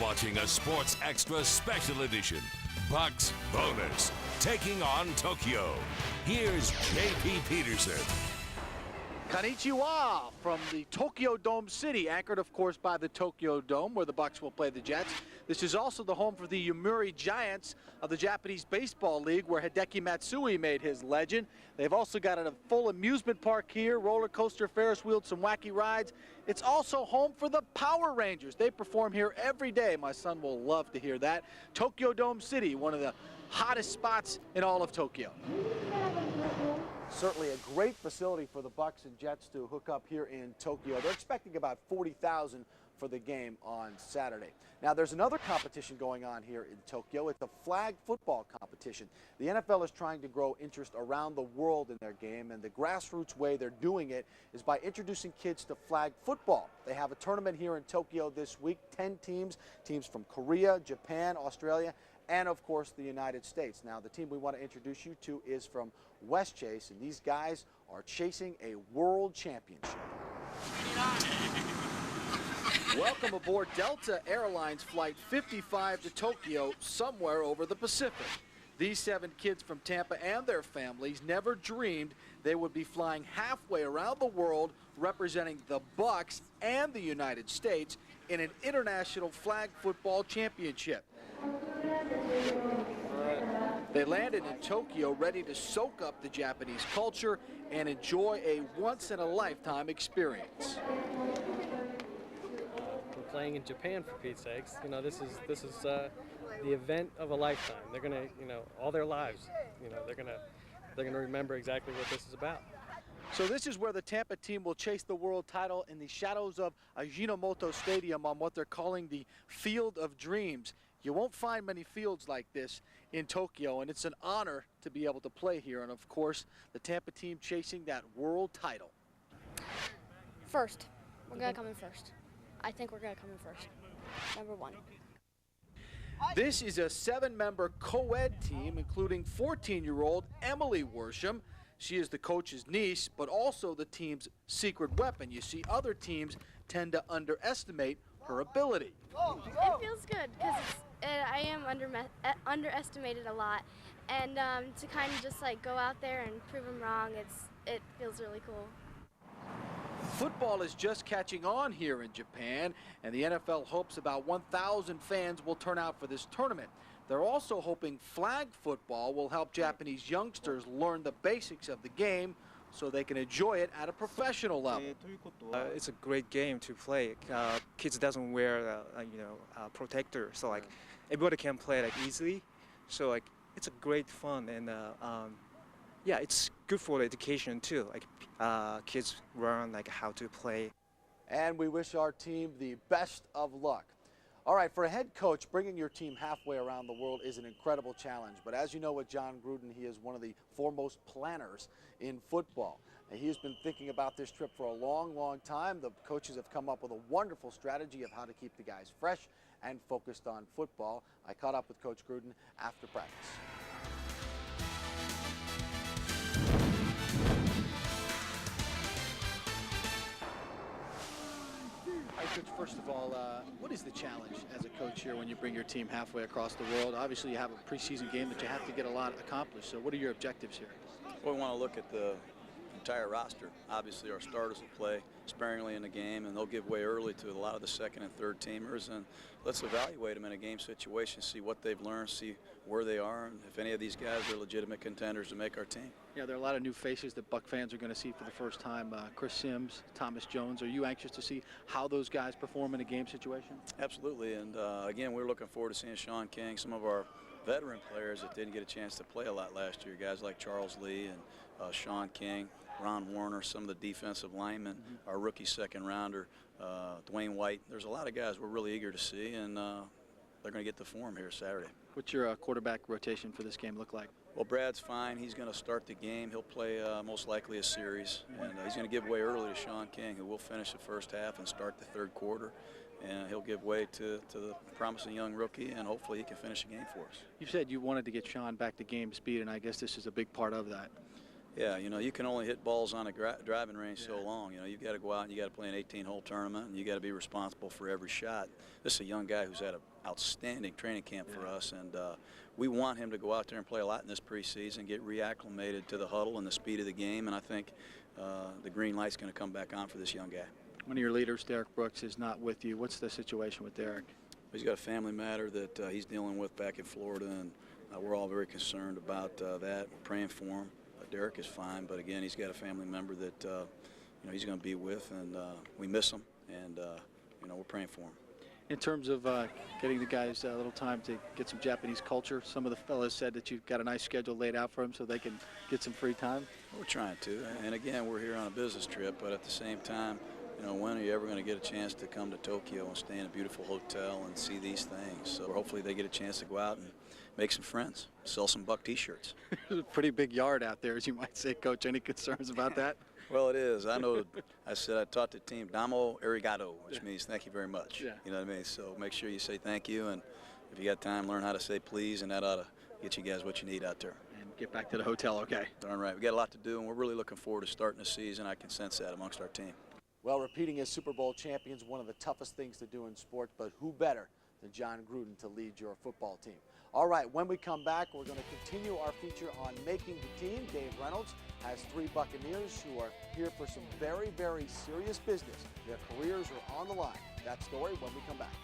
watching a Sports Extra Special Edition. Bucks Bonus, taking on Tokyo. Here's J.P. Peterson. Konnichiwa from the Tokyo Dome City, anchored, of course, by the Tokyo Dome, where the Bucks will play the Jets. This is also the home for the Yomiuri Giants of the Japanese Baseball League, where Hideki Matsui made his legend. They've also got a full amusement park here, roller coaster, Ferris wheel, some wacky rides. It's also home for the Power Rangers. They perform here every day. My son will love to hear that. Tokyo Dome City, one of the hottest spots in all of Tokyo. Certainly a great facility for the Bucks and Jets to hook up here in Tokyo. They're expecting about 40,000 for the game on Saturday. Now, there's another competition going on here in Tokyo. It's a flag football competition. The NFL is trying to grow interest around the world in their game, and the grassroots way they're doing it is by introducing kids to flag football. They have a tournament here in Tokyo this week, 10 teams from Korea, Japan, Australia, and of course the United States. Now, the team we want to introduce you to is from West Chase, and these guys are chasing a world championship. Welcome aboard Delta Airlines Flight 55 to Tokyo, somewhere over the Pacific. These 7 kids from Tampa and their families never dreamed they would be flying halfway around the world representing the Bucks and the United States in an international flag football championship. They landed in Tokyo ready to soak up the Japanese culture and enjoy a once-in-a-lifetime experience. We're playing in Japan, for Pete's sakes. You know, this is the event of a lifetime. They're gonna, all their lives, they're gonna remember exactly what this is about. So this is where the Tampa team will chase the world title in the shadows of Ajinomoto Stadium on what they're calling the Field of Dreams. You won't find many fields like this in Tokyo, and it's an honor to be able to play here. And of course, the Tampa team chasing that world title. First. We're going to come in first. I think we're going to come in first. Number 1. This is a 7-member co-ed team, including 14-year-old Emily Worsham. She is the coach's niece, but also the team's secret weapon. You see, other teams tend to underestimate her ability. It feels good because I am underestimated a lot, and to kind of just like go out there and prove them wrong, it feels really cool. Football is just catching on here in Japan, and the NFL hopes about 1,000 fans will turn out for this tournament. They're also hoping flag football will help Japanese youngsters learn the basics of the game so they can enjoy it at a professional level. It's a great game to play. Kids doesn't wear protector, so like everybody can play like easily. So like it's a great fun, and yeah, it's good for the education too. Like kids learn like how to play. And we wish our team the best of luck. All right, for a head coach, bringing your team halfway around the world is an incredible challenge. But as you know with Jon Gruden, he is one of the foremost planners in football. And he has been thinking about this trip for a long, long time. The coaches have come up with a wonderful strategy of how to keep the guys fresh and focused on football. I caught up with Coach Gruden after practice. Coach, first of all, what is the challenge as a coach here when you bring your team halfway across the world? Obviously, you have a preseason game that you have to get a lot accomplished. So what are your objectives here? Well, we want to look at the entire roster. Obviously, our starters will play sparingly in the game, and they'll give way early to a lot of the second and third teamers. And let's evaluate them in a game situation, see what they've learned, see where they are, and if any of these guys are legitimate contenders to make our team. Yeah, there are a lot of new faces that Buck fans are going to see for the first time. Chris Sims, Thomas Jones. Are you anxious to see how those guys perform in a game situation? Absolutely. And again, we're looking forward to seeing Sean King, some of our veteran players that didn't get a chance to play a lot last year, guys like Charles Lee and Sean King, Ron Warner, some of the defensive linemen, our rookie second rounder, Dwayne White. There's a lot of guys we're really eager to see, and they're going to get the form here Saturday. What's your quarterback rotation for this game look like? Well, Brad's fine. He's going to start the game. He'll play most likely a series, and he's going to give way early to Sean King, who will finish the first half and start the third quarter. And he'll give way to the promising young rookie, and hopefully he can finish the game for us. You said you wanted to get Sean back to game speed, and I guess this is a big part of that. Yeah, you know, you can only hit balls on a driving range so long. You know, you've got to go out and you got to play an 18-hole tournament, and you got to be responsible for every shot. This is a young guy who's had an outstanding training camp for us, and we want him to go out there and play a lot in this preseason, get reacclimated to the huddle and the speed of the game, and I think the green light's going to come back on for this young guy. One of your leaders, Derrick Brooks, is not with you. What's the situation with Derrick? He's got a family matter that he's dealing with back in Florida, and we're all very concerned about that. We're praying for him. Derrick is fine, but again, he's got a family member that you know, he's going to be with, and we miss him, and you know, we're praying for him. In terms of getting the guys a little time to get some Japanese culture, some of the fellas said that you've got a nice schedule laid out for them so they can get some free time. We're trying to, and again, we're here on a business trip, but at the same time, you know, when are you ever going to get a chance to come to Tokyo and stay in a beautiful hotel and see these things? So hopefully they get a chance to go out and make some friends, sell some Buck T-shirts. There's a pretty big yard out there, as you might say, Coach. Any concerns about that? Well, it is. I know. I taught the team "Damo arigato," which means thank you very much. Yeah. You know what I mean? So make sure you say thank you, and if you got time, learn how to say please, and that ought to get you guys what you need out there. And get back to the hotel, okay? Darn right. We got a lot to do, and we're really looking forward to starting the season. I can sense that amongst our team. Well, repeating as Super Bowl champions, one of the toughest things to do in sports, but who better than Jon Gruden to lead your football team? All right, when we come back, we're going to continue our feature on making the team. Dave Reynolds has 3 Buccaneers who are here for some very, very serious business. Their careers are on the line. That story when we come back.